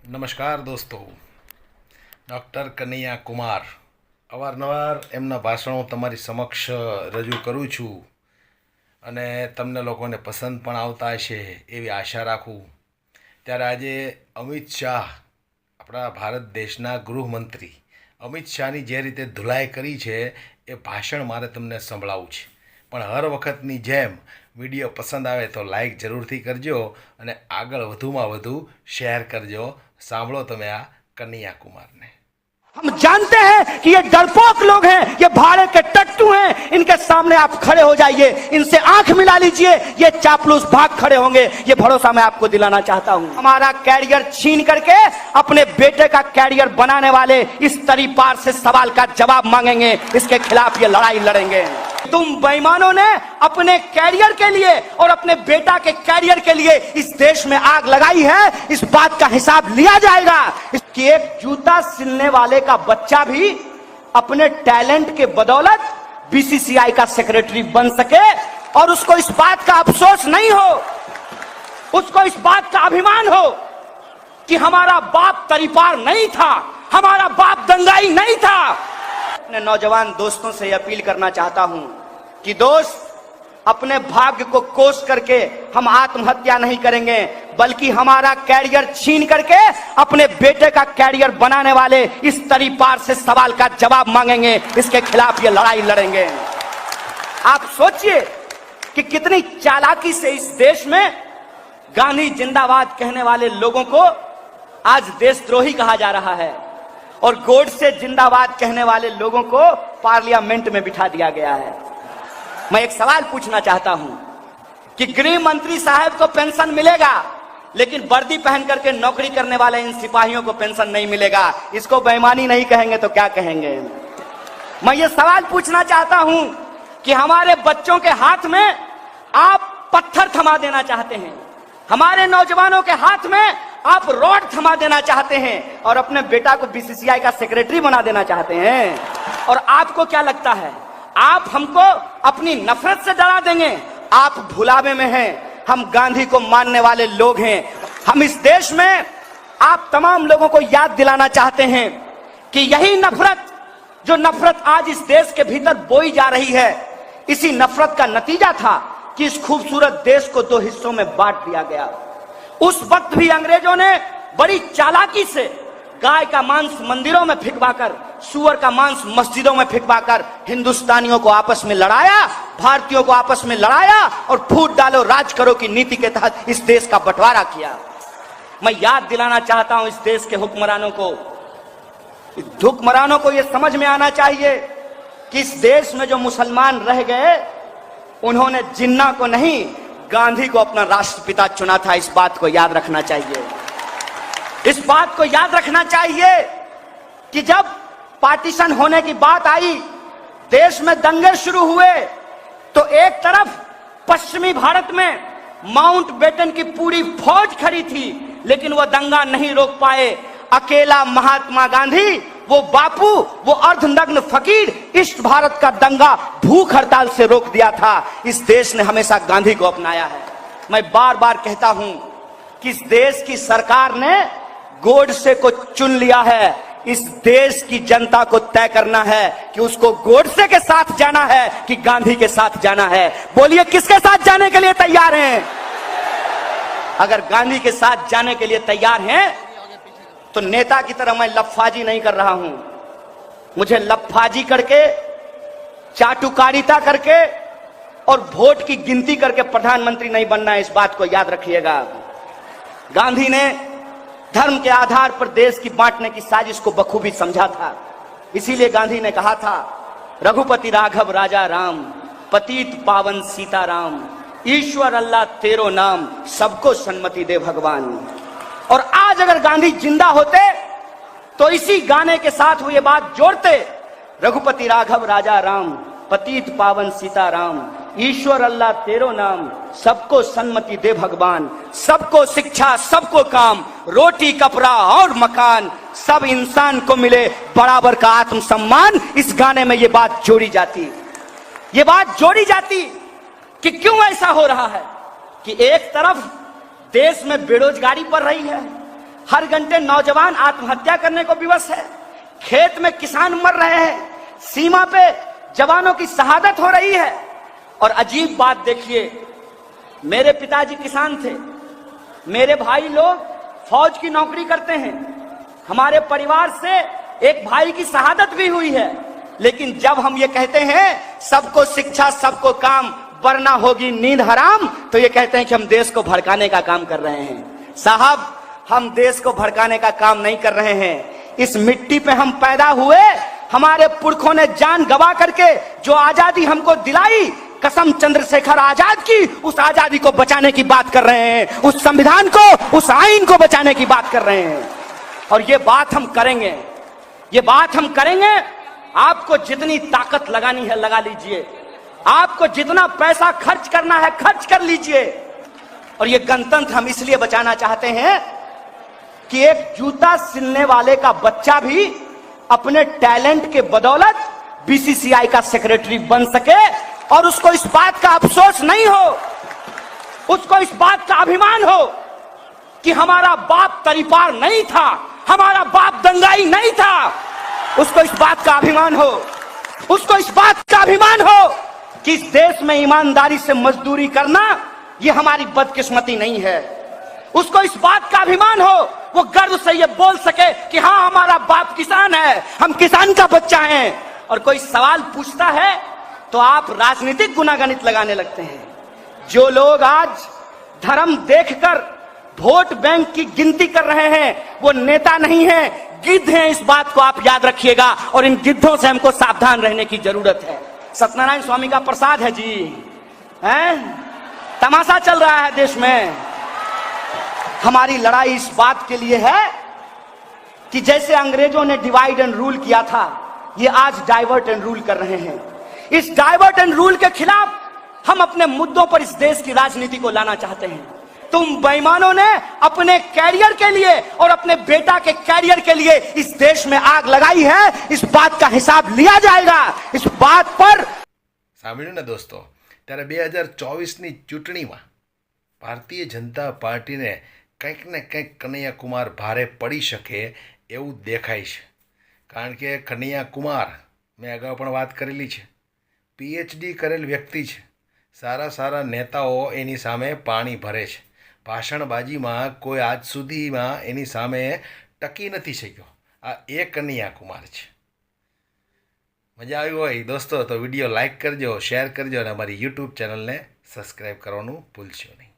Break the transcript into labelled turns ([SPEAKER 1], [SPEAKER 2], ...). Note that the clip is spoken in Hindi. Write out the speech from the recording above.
[SPEAKER 1] નમસ્કાર દોસ્તો, ડૉક્ટર કનૈયા કુમાર અવારનવાર એમના ભાષણો તમારી સમક્ષ રજૂ કરું છું અને તમને લોકોને પસંદ પણ આવતા હશે એવી આશા રાખું. ત્યારે આજે અમિત શાહ, આપણા ભારત દેશના ગૃહમંત્રી અમિત શાહની જે રીતે ધુલાઈ કરી છે એ ભાષણ મારે તમને સંભળાવવું છે. પણ હર વખતની જેમ વિડીયો પસંદ આવે તો લાઈક જરૂરથી કરજો અને આગળ વધુમાં વધુ શેર કરજો. સાંભળો તમે આ કનૈયા કુમારને.
[SPEAKER 2] हम जानते हैं कि ये डरपोक लोग हैं, ये भाड़े के टट्टू हैं. इनके सामने आप खड़े हो जाइए, इनसे आंख मिला लीजिए, ये चापलूस भाग खड़े होंगे. ये भरोसा मैं आपको दिलाना चाहता हूं. हमारा कैरियर छीन करके अपने बेटे का कैरियर बनाने वाले इस तरीपार से सवाल का जवाब मांगेंगे. इसके खिलाफ ये लड़ाई लड़ेंगे. तुम बेईमानों ने अपने कैरियर के लिए और अपने बेटा के कैरियर के लिए इस देश में आग लगाई है. इस बात का हिसाब लिया जाएगा कि एक जूता सिलने वाले का बच्चा भी अपने टैलेंट के बदौलत बीसीसीआई का सेक्रेटरी बन सके और उसको इस बात का अफसोस नहीं हो, उसको इस बात का अभिमान हो कि हमारा बाप तरीपार नहीं था, हमारा बाप दंगाई नहीं था. अपने नौजवान दोस्तों से अपील करना चाहता हूं कि दोस्त, अपने भाग्य को कोस करके हम आत्महत्या नहीं करेंगे, बल्कि हमारा कैरियर छीन करके अपने बेटे का कैरियर बनाने वाले इस तरीपार से सवाल का जवाब मांगेंगे. इसके खिलाफ ये लड़ाई लड़ेंगे. आप सोचिए कि कितनी चालाकी से इस देश में गांधी जिंदाबाद कहने वाले लोगों को आज देशद्रोही कहा जा रहा है और गोडसे जिंदाबाद कहने वाले लोगों को पार्लियामेंट में बिठा दिया गया है. मैं एक सवाल पूछना चाहता हूं कि गृह मंत्री साहब को पेंशन मिलेगा, लेकिन वर्दी पहन करके नौकरी करने वाले इन सिपाहियों को पेंशन नहीं मिलेगा. इसको बेईमानी नहीं कहेंगे तो क्या कहेंगे? मैं ये सवाल पूछना चाहता हूं कि हमारे बच्चों के हाथ में आप पत्थर थमा देना चाहते हैं, हमारे नौजवानों के हाथ में आप रॉड थमा देना चाहते हैं और अपने बेटा को बीसीसीआई का सेक्रेटरी बना देना चाहते हैं. और आपको क्या लगता है, आप हमको अपनी नफरत से डरा देंगे? आप भुलावे में हैं. हम गांधी को मानने वाले लोग हैं. हम इस देश में आप तमाम लोगों को याद दिलाना चाहते हैं कि यही नफरत, जो नफरत आज इस देश के भीतर बोई जा रही है, इसी नफरत का नतीजा था कि इस खूबसूरत देश को दो हिस्सों में बांट दिया गया. उस वक्त भी अंग्रेजों ने बड़ी चालाकी से गाय का मांस मंदिरों में फिकवाकर, सुअर का मांस मस्जिदों में फिकवाकर हिंदुस्तानियों को आपस में लड़ाया, भारतीयों को आपस में लड़ाया और फूट डालो राज करो की नीति के तहत इस देश का बंटवारा किया. मैं याद दिलाना चाहता हूं इस देश के हुक्मरानों को यह समझ में आना चाहिए कि इस देश में जो मुसलमान रह गए, उन्होंने जिन्ना को नहीं, गांधी को अपना राष्ट्रपिता चुना था. इस बात को याद रखना चाहिए. इस बात को याद रखना चाहिए कि जब पार्टीशन होने की बात आई, देश में दंगे शुरू हुए, तो एक तरफ पश्चिमी भारत में माउंट बेटन की पूरी फौज खड़ी थी, लेकिन वह दंगा नहीं रोक पाए. अकेला महात्मा गांधी, वो बापू, वो अर्धनग्न फकीर, ईस्ट भारत का दंगा भूख हड़ताल से रोक दिया था. इस देश ने हमेशा गांधी को अपनाया है. मैं बार बार कहता हूं कि इस देश की सरकार ने गोडसे को चुन लिया है. इस देश की जनता को तय करना है कि उसको गोडसे के साथ जाना है कि गांधी के साथ जाना है. बोलिए, किसके साथ जाने के लिए तैयार हैं? अगर गांधी के साथ जाने के लिए तैयार हैं तो नेता की तरह मैं लफाजी नहीं कर रहा हूं. मुझे लफाजी करके, चाटुकारिता करके और वोट की गिनती करके प्रधानमंत्री नहीं बनना है. इस बात को याद रखिएगा. गांधी ने धर्म के आधार पर देश की बांटने की साजिश को बखूबी समझा था. इसीलिए गांधी ने कहा था, रघुपति राघव राजा राम, पतित पावन सीताराम, ईश्वर अल्लाह तेरो नाम, सबको सन्मति दे भगवान. और आज अगर गांधी जिंदा होते तो इसी गाने के साथ वो ये बात जोड़ते, रघुपति राघव राजा राम, पतित पावन सीताराम, ईश्वर अल्लाह तेरो नाम, सबको सन्मति दे भगवान, सबको शिक्षा, सबको काम, रोटी कपड़ा और मकान, सब इंसान को मिले बराबर का आत्मसम्मान. इस गाने में ये बात जोड़ी जाती, ये बात जोड़ी जाती कि क्यों ऐसा हो रहा है कि एक तरफ देश में बेरोजगारी बढ़ रही है, हर घंटे नौजवान आत्महत्या करने को विवश है, खेत में किसान मर रहे हैं, सीमा पे जवानों की शहादत हो रही है। और अजीब बात देखिए, मेरे पिताजी किसान थे, मेरे भाई लोग फौज की नौकरी करते हैं, हमारे परिवार से एक भाई की शहादत भी हुई है, लेकिन जब हम ये कहते हैं सबको शिक्षा सबको काम वरना होगी नींद हराम, तो ये कहते हैं कि हम देश को भड़काने का काम कर रहे हैं। साहब, हम देश को भड़काने का काम नहीं कर रहे हैं। इस मिट्टी पे हम पैदा हुए, हमारे पुरखों ने जान गवा करके जो आजादी हमको दिलाई, कसम चंद्रशेखर आजाद की, उस आजादी को बचाने की बात कर रहे हैं, उस संविधान को, उस आईन को बचाने की बात कर रहे हैं। और ये बात हम करेंगे, ये बात हम करेंगे। आपको जितनी ताकत लगानी है लगा लीजिए, आपको जितना पैसा खर्च करना है खर्च कर लीजिए। और ये गणतंत्र हम इसलिए बचाना चाहते हैं कि एक जूता सिलने वाले का बच्चा भी अपने टैलेंट के बदौलत बीसीसीआई का सेक्रेटरी बन सके और उसको इस बात का अफसोस नहीं हो, उसको इस बात का अभिमान हो कि हमारा बाप तरीपार नहीं था, हमारा बाप दंगाई नहीं था। उसको इस बात का अभिमान हो, उसको इस बात का अभिमान हो कि इस देश में ईमानदारी से मजदूरी करना ये हमारी बदकिस्मती नहीं है। उसको इस बात का अभिमान हो, वो गर्व से ये बोल सके कि हाँ, हमारा बाप किसान है, हम किसान का बच्चा हैं। और कोई सवाल पूछता है तो आप राजनीतिक गुनागणित लगाने लगते हैं। जो लोग आज धर्म देखकर वोट बैंक की गिनती कर रहे हैं, वो नेता नहीं है, गिद्ध हैं। इस बात को आप याद रखिएगा और इन गिद्धों से हमको सावधान रहने की जरूरत है। सत्यनारायण स्वामी का प्रसाद है जी, हैं? तमाशा चल रहा है देश में। हमारी लड़ाई इस बात के लिए है कि जैसे अंग्रेजों ने डिवाइड एंड रूल किया था, ये आज डाइवर्ट एंड रूल कर रहे हैं। इस डाइवर्ट एंड रूल के खिलाफ हम अपने मुद्दों पर इस देश की राजनीति को लाना चाहते हैं। तुम बेईमानों ने अपने कैरियर के लिए और अपने बेटा के कैरियर के लिए इस देश में आग लगाई है, इस बात का हिसाब लिया जाएगा। इस बात पर
[SPEAKER 1] સાંભળ્યું ને દોસ્તો, ત્યારે 2024ની ચૂંટણીમાં ભારતીય જનતા પાર્ટીને કંઈક ને કંઈક કનૈયા કુમાર ભારે પડી શકે એવું દેખાય છે। કારણ કે કનૈયા કુમાર, મેં અગાઉ પણ વાત કરેલી છે, પીએચડી કરેલ વ્યક્તિ છે। સારા સારા નેતાઓ એની સામે પાણી ભરે છે। ભાષણબાજીમાં કોઈ આજ સુધીમાં એની સામે ટકી નથી શક્યો। આ એ કનૈયા કુમાર છે। મજા આવી હોય દોસ્તો તો વિડીયો લાઇક કરજો, શેર કરજો અને અમારી યુટ્યુબ ચેનલને સબસ્ક્રાઈબ કરવાનું ભૂલશો નહીં।